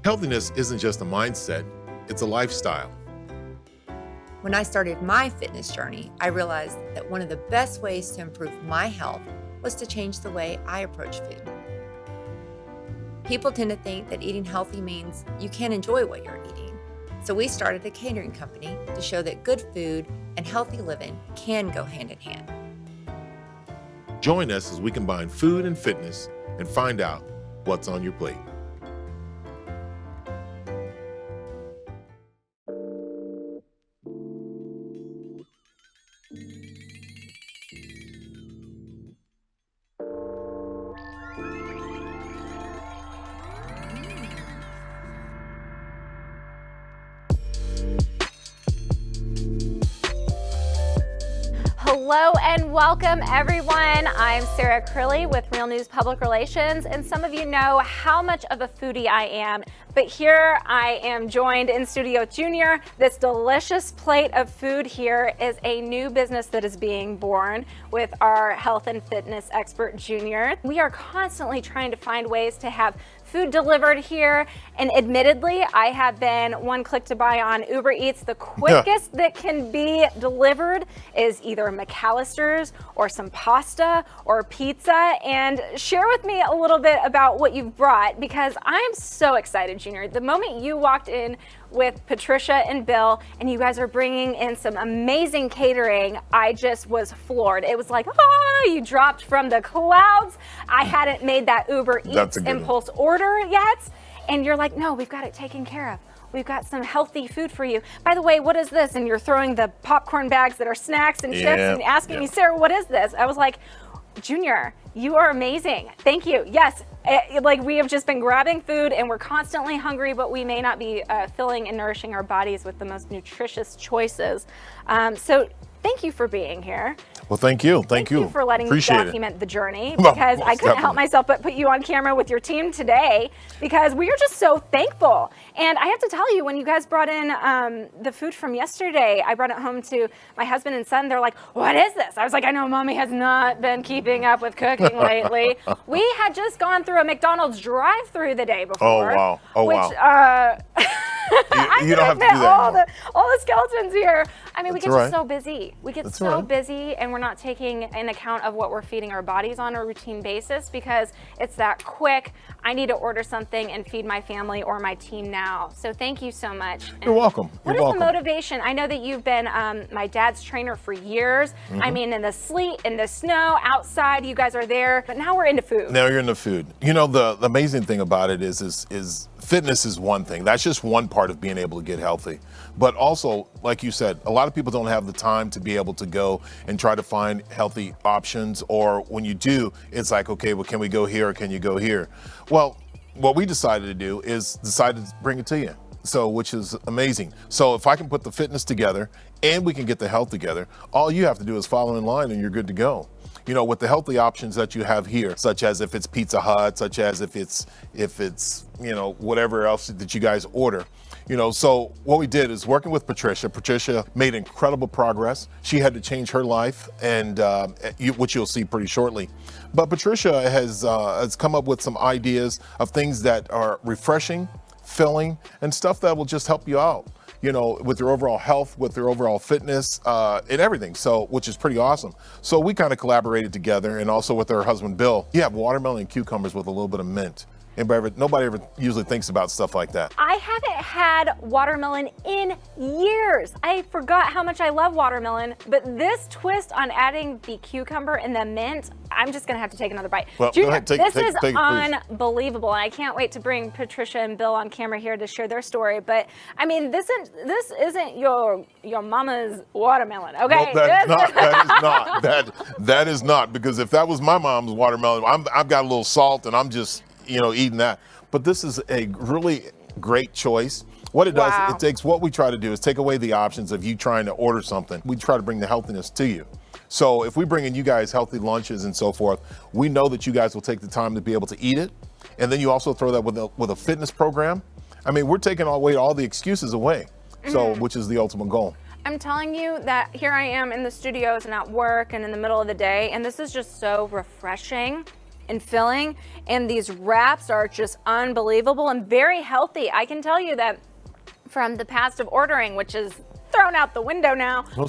Healthiness isn't just a mindset, it's a lifestyle. When I started my fitness journey, I realized that one of the best ways to improve my health was to change the way I approach food. People tend to think that eating healthy means you can't enjoy what you're eating. So we started a catering company to show that good food and healthy living can go hand in hand. Join us as we combine food and fitness and find out what's on your plate. Hello and welcome everyone. I'm Sarah Crilly with Real News Public Relations, and some of you know how much of a foodie I am, but here I am joined in studio with Junior. This delicious plate of food here is a new business that is being born with our health and fitness expert Junior. We are constantly trying to find ways to have food delivered here, and admittedly I have been one click to buy on Uber Eats. The quickest that can be delivered is either McAllister's or some pasta or pizza. And share with me a little bit about what you've brought, because I'm so excited, Junior. The moment you walked in with Patricia and Bill and you guys are bringing in some amazing catering, I just was floored. It was like, oh, you dropped from the clouds. I hadn't made that Uber Eats impulse order yet, and you're like, no, we've got it taken care of. We've got some healthy food for you. By the way, what is this? And you're throwing the popcorn bags that are snacks and chips and asking me, Sarah, what is this? I was like, Junior, you are amazing. Thank you. Yes, like we have just been grabbing food and we're constantly hungry, but we may not be filling and nourishing our bodies with the most nutritious choices. So thank you for being here. Well, thank you. Thank you for letting me document the journey, Well, because I couldn't help myself but put you on camera with your team today, because we are just so thankful. And I have to tell you, when you guys brought in the food from yesterday, I brought it home to my husband and son. They're like, what is this? I was like, I know Mommy has not been keeping up with cooking lately. We had just gone through a McDonald's drive-thru the day before. Oh, wow. Oh, which, wow. You don't have to do that all the skeletons here. I mean, we get right. so busy. We get so busy, and we're not taking in account of what we're feeding our bodies on a routine basis, because it's that quick. I need to order something and feed my family or my team now. So thank you so much. You're welcome. What is the motivation? I know that you've been my dad's trainer for years. I mean, in the sleet, in the snow, outside, you guys are there, but now we're into food. Now you're into food. You know, the amazing thing about it is fitness is one thing. That's just one part of being able to get healthy. But also, like you said, a lot of people don't have the time to be able to go and try to find healthy options. Or when you do, it's like, okay, well, can we go here or can you go here? Well, what we decided to do is decided to bring it to you. So, which is amazing. So if I can put the fitness together and we can get the health together, all you have to do is follow in line and you're good to go. You know, with the healthy options that you have here, such as if it's Pizza Hut, such as if it's, you know, whatever else that you guys order. You know, so what we did is working with Patricia. Patricia made incredible progress. She had to change her life, and which you'll see pretty shortly. But Patricia has come up with some ideas of things that are refreshing, filling, and stuff that will just help you out, you know, with your overall health, with your overall fitness, and everything. So, which is pretty awesome. So we kind of collaborated together, and also with her husband, Bill. You have watermelon and cucumbers with a little bit of mint. Nobody ever usually thinks about stuff like that. I haven't had watermelon in years. I forgot how much I love watermelon, but this twist on adding the cucumber and the mint, I'm just gonna have to take another bite. Well, Junior, go ahead, this is unbelievable, and I can't wait to bring Patricia and Bill on camera here to share their story. But I mean, this isn't your mama's watermelon, okay? No, that is not. That is not, because if that was my mom's watermelon, I've got a little salt and I'm just, you know, eating that. But this is a really great choice. What it does, it takes, what we try to do is take away the options of you trying to order something. We try to bring the healthiness to you. So if we bring in you guys healthy lunches and so forth, we know that you guys will take the time to be able to eat it. And then you also throw that with a fitness program. I mean, we're taking away all the excuses away. So, which is the ultimate goal. I'm telling you that here I am in the studios and at work and in the middle of the day, and this is just so refreshing. and filling, and these wraps are just unbelievable and very healthy. I can tell you that from the past of ordering, which is thrown out the window now. Well,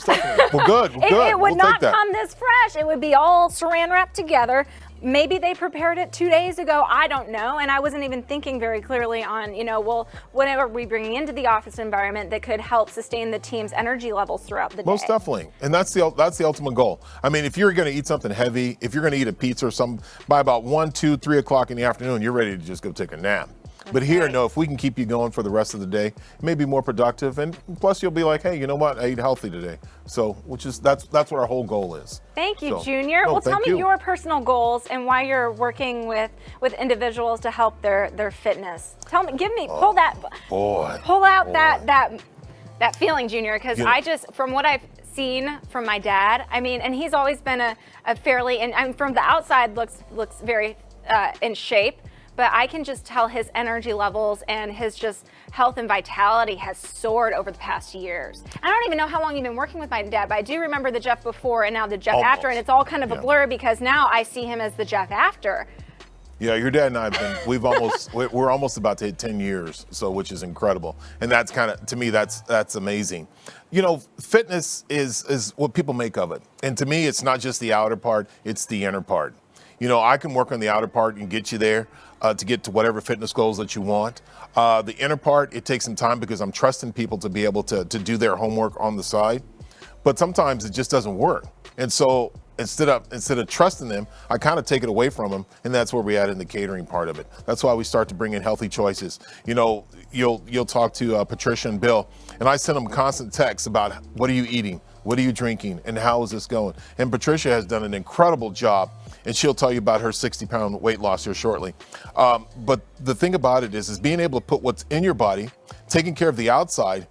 good. It would We'll not take that. come this fresh. It would be all saran wrapped together. Maybe they prepared it 2 days ago. I don't know. And I wasn't even thinking very clearly on, well, whatever we bringing into the office environment that could help sustain the team's energy levels throughout the day. Most definitely. And that's the ultimate goal. I mean, if you're going to eat something heavy, if you're going to eat a pizza or something, by about 1, 2, 3 o'clock in the afternoon, you're ready to just go take a nap. But here, no, if we can keep you going for the rest of the day, it may be more productive. And plus you'll be like, hey, you know what? I ate healthy today. So, that's what our whole goal is. Thank you, So, Junior. no, Well, tell thank me you. your personal goals and why you're working with individuals to help their fitness. Pull out that feeling, Junior, because I just, from what I've seen from my dad, I mean, and he's always been a fairly, and from the outside looks very in shape, but I can just tell his energy levels and his just health and vitality has soared over the past years. I don't even know how long you've been working with my dad, but I do remember the Jeff before and now the Jeff after, and it's all kind of a blur because now I see him as the Jeff after. Yeah, your dad and I have been, we're almost about to hit 10 years, so which is incredible. And that's kind of, to me, that's amazing. Fitness is what people make of it. And to me, it's not just the outer part, it's the inner part. I can work on the outer part and get you there to get to whatever fitness goals that you want. The inner part, it takes some time because I'm trusting people to be able to do their homework on the side. But sometimes it just doesn't work. And so instead of trusting them, I kind of take it away from them, and that's where we add in the catering part of it. That's why we start to bring in healthy choices. You'll talk to Patricia and Bill, and I send them constant texts about what are you eating, what are you drinking, and how is this going? And Patricia has done an incredible job, and she'll tell you about her 60-pound weight loss here shortly. But the thing about it is being able to put what's in your body, taking care of the outside,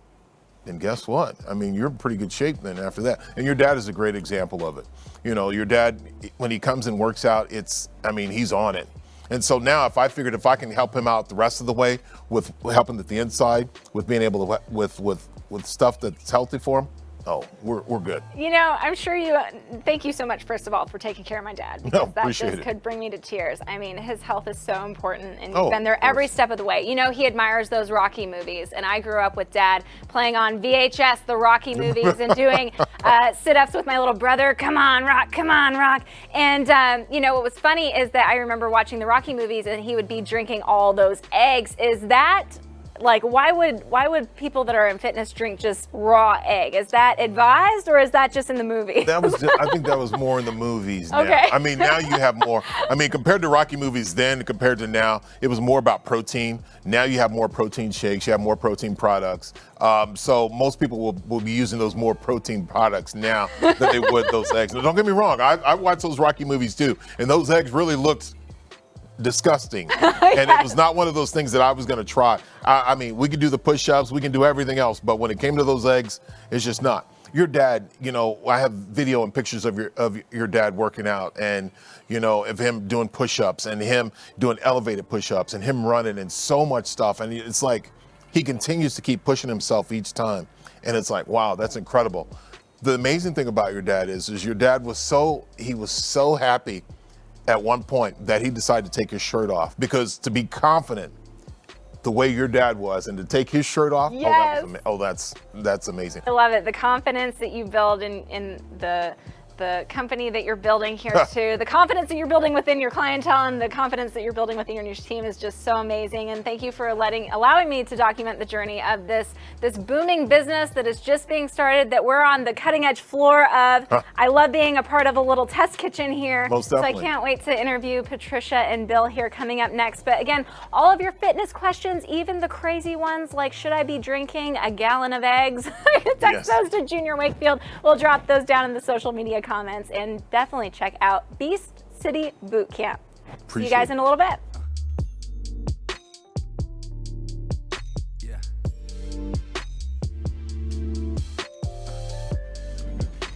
and guess what? I mean, you're in pretty good shape then after that. And your dad is a great example of it. Your dad, when he comes and works out, he's on it. And so now if I can help him out the rest of the way with helping at the inside, with being able to, with stuff that's healthy for him, we're good. I'm sure thank you so much, first of all, for taking care of my dad, because that just could bring me to tears. I mean, his health is so important, and you've been there every step of the way. He admires those Rocky movies, and I grew up with Dad playing on VHS the Rocky movies and doing sit-ups with my little brother. Come on, Rock, come on, Rock. And, what was funny is that I remember watching the Rocky movies, and he would be drinking all those eggs. Is that why would people that are in fitness drink just raw egg? Is that advised, or is that just in the movie? I think that was more in the movies now. Okay. I mean, now you have more. I mean, compared to Rocky movies then, compared to now, it was more about protein. Now you have more protein shakes, you have more protein products. So most people will be using those more protein products now than they would those eggs. Now, don't get me wrong, I watched those Rocky movies too, and those eggs really looked disgusting. And it was not one of those things that I was going to try. I mean, we can do the push-ups, we can do everything else, but when it came to those eggs, it's just not. Your dad, I have video and pictures of your dad working out, and of him doing push-ups and him doing elevated push-ups and him running and so much stuff, and it's like he continues to keep pushing himself each time, and it's like, wow, that's incredible. The amazing thing about your dad is your dad was so happy at one point that he decided to take his shirt off, because to be confident the way your dad was and to take his shirt off, that's amazing. I love it. The confidence that you build in the company that you're building here too, the confidence that you're building within your clientele and the confidence that you're building within your team is just so amazing. And thank you for allowing me to document the journey of this booming business that is just being started, that we're on the cutting edge floor of. I love being a part of a little test kitchen here. Most definitely. So I can't wait to interview Patricia and Bill here coming up next. But again, all of your fitness questions, even the crazy ones like, should I be drinking a gallon of eggs? Text those to Junior Wakefield. We'll drop those down in the social media comments, and definitely check out Beast City Boot Camp. See you guys in a little bit.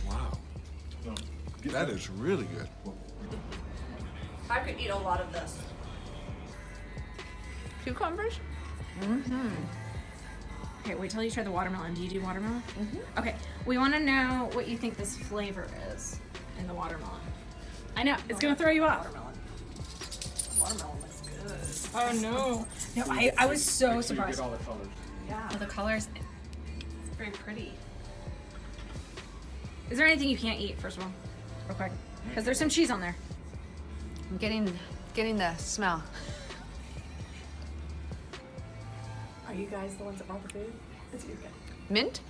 Wow. That is really good. I could eat a lot of this. Cucumbers? Okay, wait till you try the watermelon. Do you do watermelon? Okay, we want to know what you think this flavor is in the watermelon. I know, it's going to throw you off. Watermelon looks good. Oh no. No, I was so surprised. Get all the colors. Yeah. Oh, the colors. It's very pretty. Is there anything you can't eat, first of all? Real quick. Because there's some cheese on there. I'm getting the smell. Are you guys the ones that brought the food? It's you guys. Mint?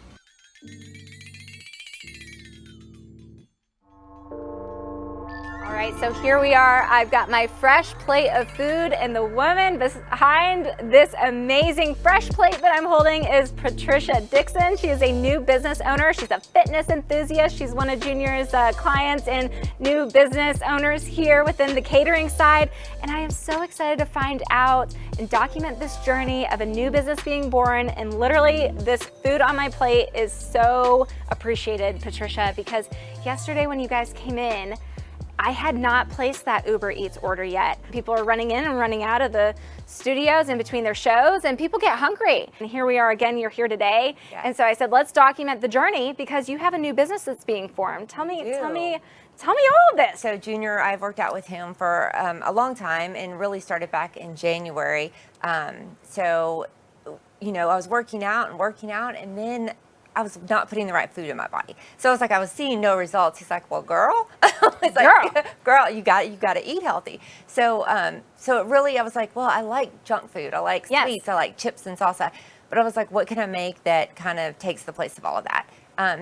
All right, so here we are. I've got my fresh plate of food, and the woman behind this amazing fresh plate that I'm holding is Patricia Dixon. She is a new business owner. She's a fitness enthusiast. She's one of Junior's clients and new business owners here within the catering side. And I am so excited to find out and document this journey of a new business being born. And literally, this food on my plate is so appreciated, Patricia, because yesterday when you guys came in, I had not placed that Uber Eats order yet. People are running in and running out of the studios in between their shows, and people get hungry. And here we are again, you're here today. Yes. And so I said, let's document the journey because you have a new business that's being formed. Tell me all of this. So Junior, I've worked out with him for a long time and really started back in January. So, you know, I was working out, and then I was not putting the right food in my body. So I was like, I was seeing no results. He's like, well, girl, it's like, girl, you got to eat healthy. So, so it really, I was like, well, I like junk food. I like sweets. I like chips and salsa. But I was like, what can I make that kind of takes the place of all of that?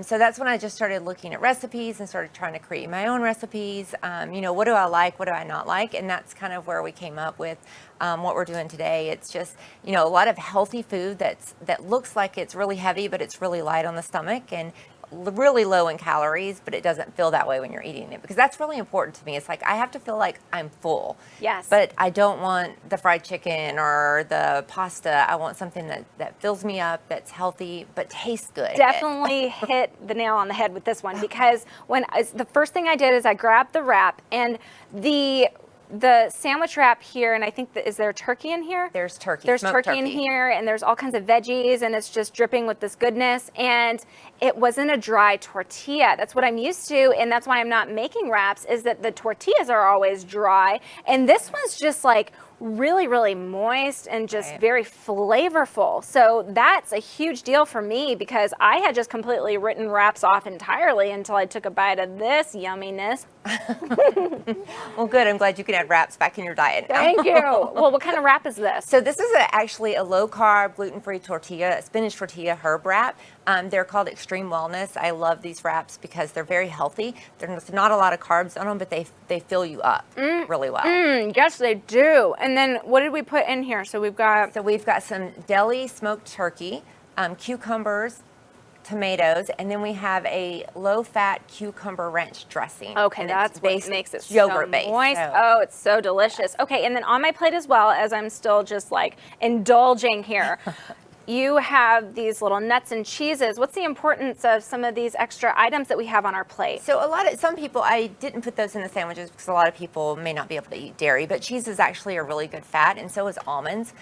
So that's when I just started looking at recipes and started trying to create my own recipes. You know, what do I like? What do I not like? And that's kind of where we came up with what we're doing today. It's just, you know, a lot of healthy food that looks like it's really heavy, but it's really light on the stomach and really low in calories, but it doesn't feel that way when you're eating it, because that's really important to me. It's like I have to feel like I'm full. Yes. But I don't want the fried chicken or the pasta. I want something that fills me up, that's healthy, but tastes good. Definitely hit the nail on the head with this one, because the first thing I did is I grabbed the wrap, and the sandwich wrap here, and I think is there turkey in here? There's turkey. There's smoked turkey in here, and there's all kinds of veggies, and it's just dripping with this goodness. And it wasn't a dry tortilla. That's what I'm used to, and that's why I'm not making wraps, is that the tortillas are always dry. And this one's just like really, really moist and just very flavorful. So that's a huge deal for me, because I had just completely written wraps off entirely until I took a bite of this yumminess. Well, good. I'm glad you can add wraps back in your diet now. Thank you. Well, what kind of wrap is this? So this is actually a low-carb, gluten-free tortilla, a spinach tortilla herb wrap. They're called Extreme Wellness. I love these wraps because they're very healthy. There's not a lot of carbs on them, but they fill you up really well. Yes, they do. And then what did we put in here? So we've got some deli smoked turkey, cucumbers, tomatoes, and then we have a low-fat cucumber ranch dressing. Okay, and that's what makes it yogurt so based. moist. So. Oh, it's so delicious. Okay, and then on my plate as well, as I'm still just like indulging here, you have these little nuts and cheeses. What's the importance of some of these extra items that we have on our plate? So some people, I didn't put those in the sandwiches because a lot of people may not be able to eat dairy, but cheese is actually a really good fat, and so is almonds,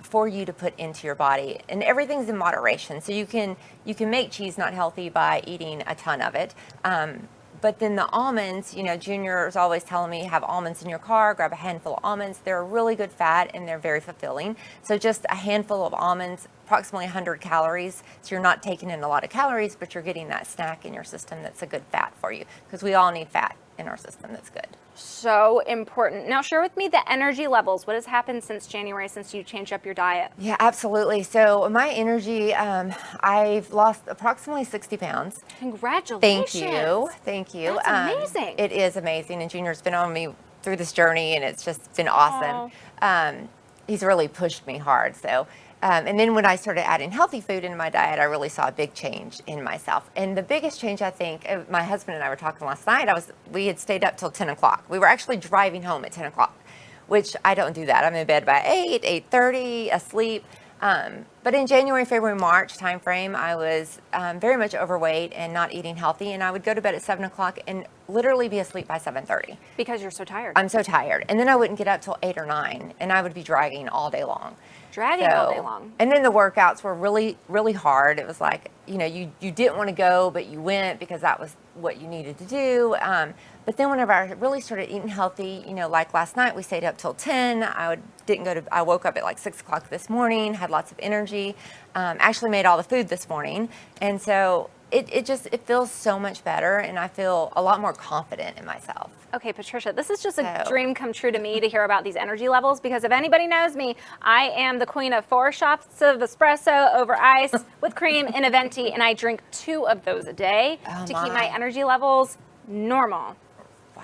for you to put into your body. And everything's in moderation. So you can make cheese not healthy by eating a ton of it. But then the almonds, you know, Junior is always telling me, have almonds in your car, grab a handful of almonds. They're a really good fat and they're very fulfilling. So just a handful of almonds, approximately 100 calories. So you're not taking in a lot of calories, but you're getting that snack in your system that's a good fat for you, because we all need fat in our system that's good. So important. Now share with me the energy levels. What has happened since January, since you changed up your diet? Yeah, absolutely. So my energy, I've lost approximately 60 pounds. Congratulations. Thank you. That's amazing. It is amazing. And Junior's been on me through this journey, and it's just been awesome. He's really pushed me hard. So, and then when I started adding healthy food into my diet, I really saw a big change in myself. And the biggest change, I think, my husband and I were talking last night, we had stayed up till 10 o'clock. We were actually driving home at 10 o'clock, which I don't do that. I'm in bed by 8:30, asleep. But in January, February, March timeframe, I was very much overweight and not eating healthy, and I would go to bed at 7 o'clock and literally be asleep by 7:30. Because you're so tired. I'm so tired, and then I wouldn't get up till 8 or 9, and I would be dragging all day long. Dragging all day long. And then the workouts were really, really hard. It was like, you know, you didn't want to go, but you went because that was what you needed to do. But then whenever I really started eating healthy, you know, like last night, we stayed up till 10. I woke up at like 6 o'clock this morning, had lots of energy, actually made all the food this morning. And so it feels so much better, and I feel a lot more confident in myself. Okay, Patricia, this is just a dream come true to me to hear about these energy levels, because if anybody knows me, I am the queen of 4 shots of espresso over ice with cream in a venti, and I drink 2 of those a day to keep my energy levels normal.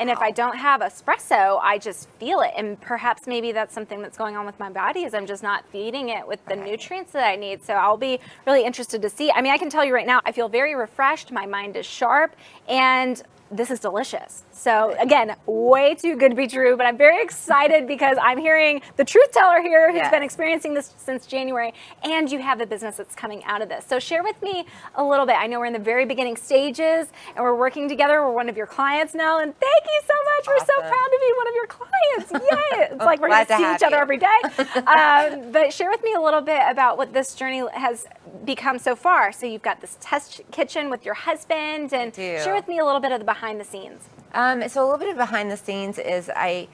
And if I don't have espresso, I just feel it. And perhaps maybe that's something that's going on with my body, is I'm just not feeding it with the nutrients that I need. So I'll be really interested to see. I mean, I can tell you right now, I feel very refreshed. My mind is sharp, and this is delicious. So again, way too good to be true, but I'm very excited because I'm hearing the truth teller here who's been experiencing this since January, and you have a business that's coming out of this. So share with me a little bit. I know we're in the very beginning stages and we're working together. We're one of your clients now, and thank you so much. We're so proud to be one of your clients. Yay! It's like we're going to see each other every day. But share with me a little bit about what this journey has become so far. So you've got this test kitchen with your husband, and share with me a little bit of the behind the scenes. So a little bit of behind the scenes is I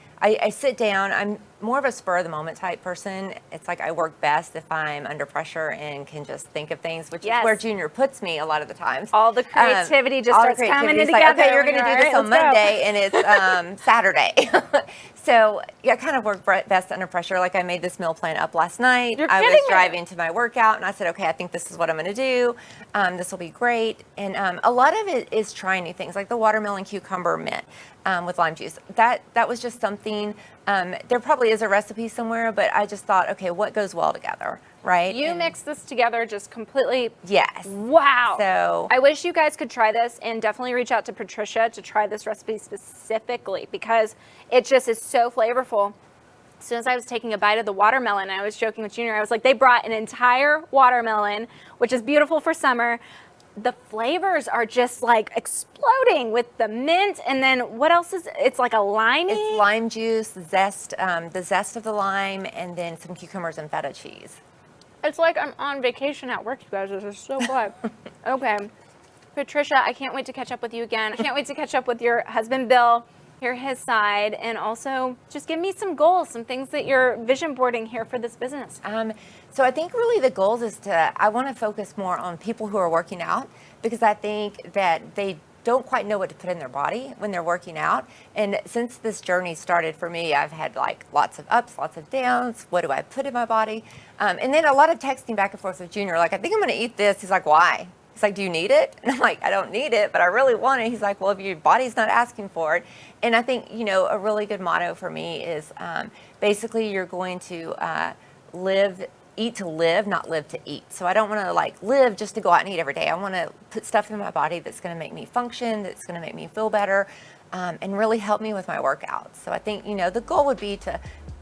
sit down. I'm more of a spur of the moment type person. It's like I work best if I'm under pressure and can just think of things, which is where Junior puts me a lot of the times. All the creativity just starts coming in together. Like, okay, you're going to do this on Monday, and it's Saturday. So I kind of work best under pressure. Like I made this meal plan up last night. I was driving to my workout, and I said, okay, I think this is what I'm going to do. This will be great. And a lot of it is trying new things, like the watermelon cucumber mint with lime juice. That was just something. There probably is a recipe somewhere, but I just thought, okay, what goes well together, right? You mix this together just completely. Yes. Wow. So I wish you guys could try this, and definitely reach out to Patricia to try this recipe specifically, because it just is so flavorful. As soon as I was taking a bite of the watermelon, I was joking with Junior, I was like, they brought an entire watermelon, which is beautiful for summer. The flavors are just like exploding with the mint, and then what else is it's like a limey? It's lime juice, zest, the zest of the lime, and then some cucumbers and feta cheese. It's like I'm on vacation at work, you guys. This is so good. Okay, Patricia, I can't wait to catch up with you again. I can't wait to catch up with your husband, Bill, hear his side, and also just give me some goals, some things that you're vision boarding here for this business. So I think really the goals is I want to focus more on people who are working out, because I think that they don't quite know what to put in their body when they're working out. And since this journey started for me, I've had like lots of ups, lots of downs. What do I put in my body? And then a lot of texting back and forth with Junior, like, I think I'm going to eat this. He's like, why? He's like, do you need it? And I'm like, I don't need it, but I really want it. He's like, well, if your body's not asking for it. And I think, you know, a really good motto for me is basically you're going to eat to live, not live to eat. So I don't want to like live just to go out and eat every day. I want to put stuff in my body that's going to make me function, that's going to make me feel better, and really help me with my workouts. So I think, you know, the goal would be to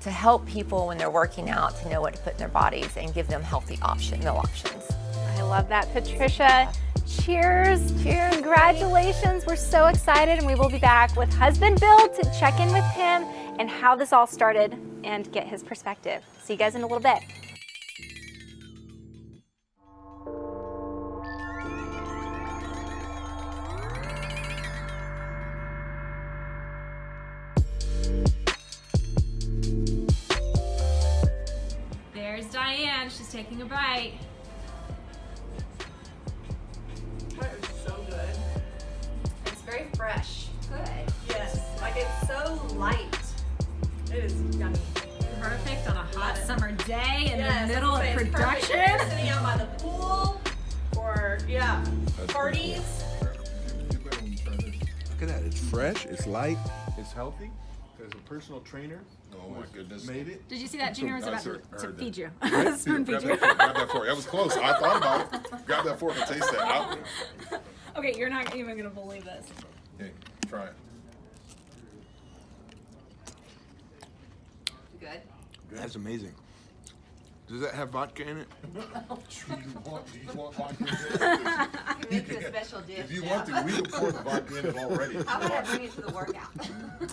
help people when they're working out to know what to put in their bodies and give them healthy meal options. I love that, Patricia. Cheers. Cheers. Congratulations. We're so excited, and we will be back with husband Bill to check in with him and how this all started and get his perspective. See you guys in a little bit. There's Diane. She's taking a bite. That is so good. It's very fresh. Good. Yes. Like it's so light. It is yummy. Perfect on a hot summer day in Yes, the middle of it's perfect production. when you're sitting out by the pool or parties. Look at that. It's fresh. It's light. It's healthy. There's a personal trainer. Oh my goodness. Made it. Did you see that? Junior was about to feed you. Right? Spoon feed you. Grab that fork. That was close. I thought about it. Grab that fork and taste that. Okay, you're not even gonna believe this. Hey, try it. Good. That's amazing. Does that have vodka in it? Do you want vodka? Make it a special dish. If you want to, we can pour the vodka in it already. I'm gonna bring it to the workout. Is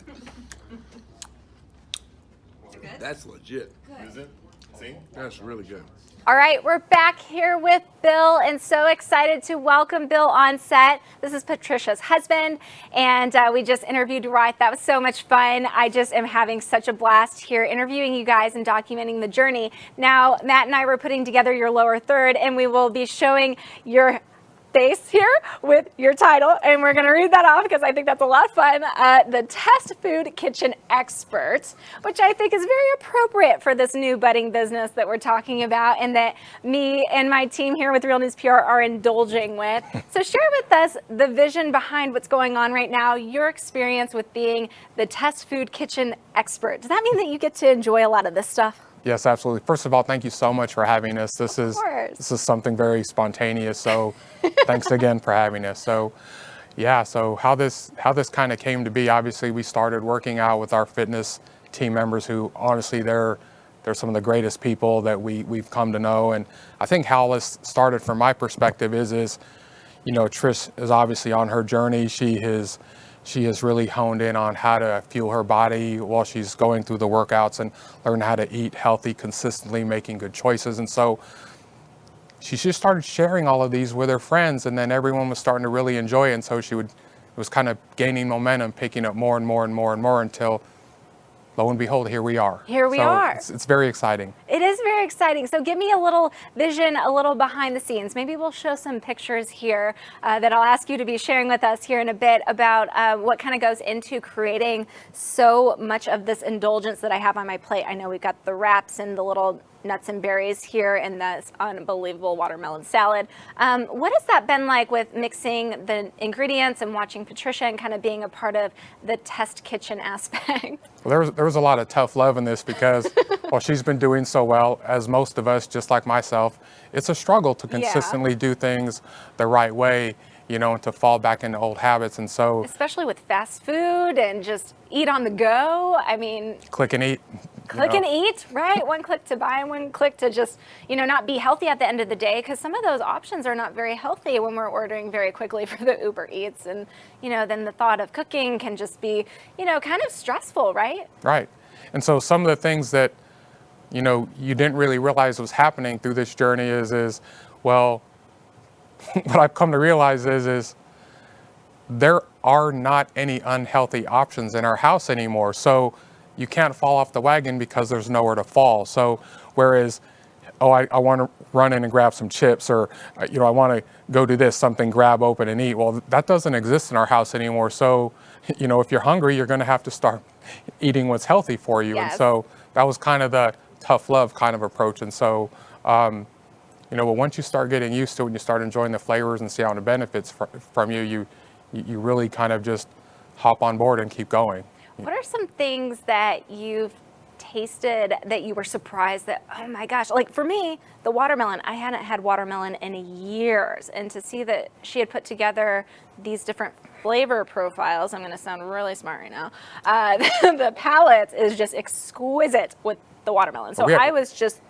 it good? That's legit. Is it? See? That's really good. All right, we're back here with Bill and so excited to welcome Bill on set. This is Patricia's husband, and we just interviewed Wright. That was so much fun. I just am having such a blast here interviewing you guys and documenting the journey. Now, Matt and I were putting together your lower third, and we will be showing your face here with your title, and we're going to read that off because I think that's a lot of fun. The Test Food Kitchen Expert, which I think is very appropriate for this new budding business that we're talking about and that me and my team here with Real News PR are indulging with. So share with us the vision behind what's going on right now, your experience with being the Test Food Kitchen Expert. Does that mean that you get to enjoy a lot of this stuff? Yes, absolutely. First of all, thank you so much for having us. This is something very spontaneous. So thanks again for having us. So yeah, so how this kind of came to be, obviously we started working out with our fitness team members who honestly they're some of the greatest people that we've come to know. And I think how this started from my perspective is you know, Trish is obviously on her journey. She has really honed in on how to fuel her body while she's going through the workouts and learn how to eat healthy, consistently making good choices. And so she just started sharing all of these with her friends, and then everyone was starting to really enjoy it. And so it was kind of gaining momentum, picking up more and more and more and more until lo and behold, here we are. Here we are. It's very exciting. It is very exciting. So give me a little vision, a little behind the scenes. Maybe we'll show some pictures here that I'll ask you to be sharing with us here in a bit about what kind of goes into creating so much of this indulgence that I have on my plate. I know we've got the wraps and the little nuts and berries here and this unbelievable watermelon salad. What has that been like with mixing the ingredients and watching Patricia and kind of being a part of the test kitchen aspect? Well, there was a lot of tough love in this because while she's been doing so well, as most of us, just like myself, it's a struggle to consistently do things the right way, you know, and to fall back into old habits. And so, especially with fast food and just eat on the go. I mean, click and eat. Click and eat, right? One click to buy, one click to just, you know, not be healthy at the end of the day, because some of those options are not very healthy when we're ordering very quickly for the Uber Eats. And, you know, then the thought of cooking can just be, you know, kind of stressful, right? Right. And so some of the things that, you know, you didn't really realize was happening through this journey is well, what I've come to realize is there are not any unhealthy options in our house anymore. So you can't fall off the wagon because there's nowhere to fall. So whereas, oh, I want to run in and grab some chips, or, you know, I want to go do this, something, grab, open and eat. Well, that doesn't exist in our house anymore. So, you know, if you're hungry, you're going to have to start eating what's healthy for you. Yes. And so that was kind of the tough love kind of approach. And so, you know, but once you start getting used to it and you start enjoying the flavors and see how it benefits from you really kind of just hop on board and keep going. What are some things that you've tasted that you were surprised that, oh my gosh, like for me, the watermelon, I hadn't had watermelon in years. And to see that she had put together these different flavor profiles, I'm going to sound really smart right now. The palette is just exquisite with the watermelon. So I was just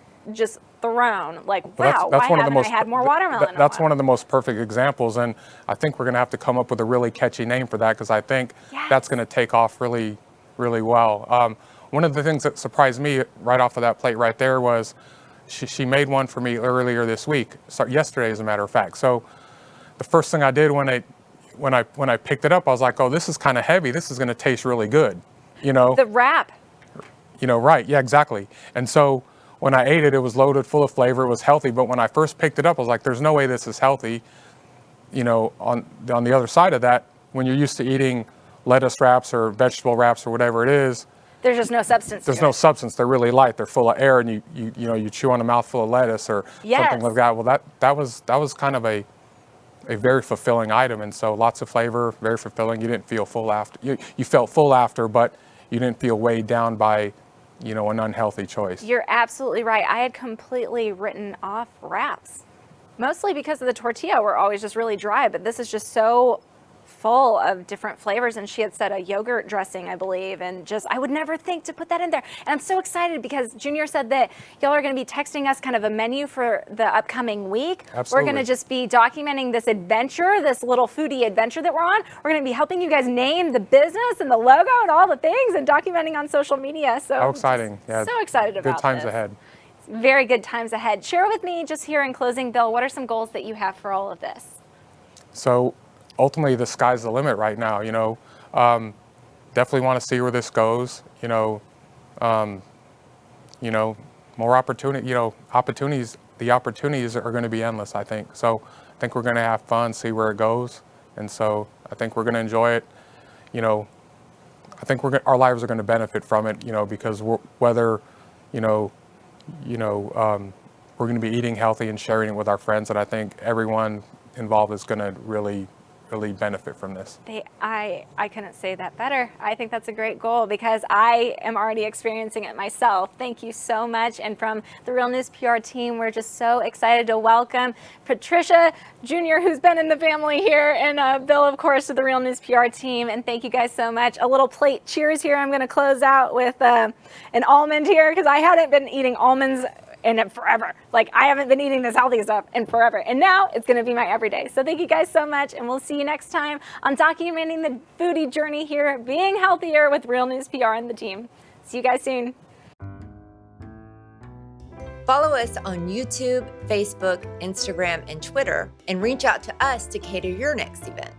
thrown, like, wow, why haven't I had more watermelon? That's one of the most perfect examples, and I think we're going to have to come up with a really catchy name for that, because I think that's going to take off really, really well. One of the things that surprised me right off of that plate right there was she made one for me earlier this week, yesterday as a matter of fact. So the first thing I did when I picked it up, I was like, oh, this is kind of heavy. This is going to taste really good, you know. The wrap. You know, right? Yeah, exactly. And so when I ate it, it was loaded full of flavor. It was healthy. But when I first picked it up, I was like, there's no way this is healthy. You know, on the other side of that, when you're used to eating lettuce wraps or vegetable wraps or whatever it is, there's just no substance. There's no substance. They're really light. They're full of air, and you know, you chew on a mouthful of lettuce or something like that. Well, that was kind of a very fulfilling item, and so lots of flavor, very fulfilling. You didn't feel full after. You felt full after, but you didn't feel weighed down by, you know, an unhealthy choice. You're absolutely right. I had completely written off wraps, mostly because of the tortilla were always just really dry, but this is just so full of different flavors, and she had said a yogurt dressing, I believe, and just I would never think to put that in there. And I'm so excited because Junior said that y'all are going to be texting us kind of a menu for the upcoming week. Absolutely. We're going to just be documenting this adventure, this little foodie adventure that we're on. We're going to be helping you guys name the business and the logo and all the things and documenting on social media. So How exciting. Yeah. So excited about Good times this. ahead. Very good times ahead. Share with me just here in closing, Bill, what are some goals that you have for all of this? So ultimately, the sky's the limit right now. Definitely want to see where this goes. More opportunity. Opportunities. The opportunities are going to be endless, I think. So I think we're going to have fun, see where it goes, and so I think we're going to enjoy it. I think our lives are going to benefit from it. Because whether we're going to be eating healthy and sharing it with our friends, and I think everyone involved is going to really benefit from this. I couldn't say that better. I think that's a great goal because I am already experiencing it myself. Thank you so much. And from the Real News PR team, we're just so excited to welcome Patricia Jr., who's been in the family here, and Bill, of course, to the Real News PR team. And thank you guys so much. A little plate cheers here. I'm going to close out with an almond here because I hadn't been eating almonds in it forever. Like, I haven't been eating this healthy stuff in forever. And now it's gonna be my everyday. So thank you guys so much, and we'll see you next time on documenting the foodie journey here, being healthier with Real News PR and the team. See you guys soon. Follow us on YouTube, Facebook, Instagram, and Twitter, and reach out to us to cater your next event.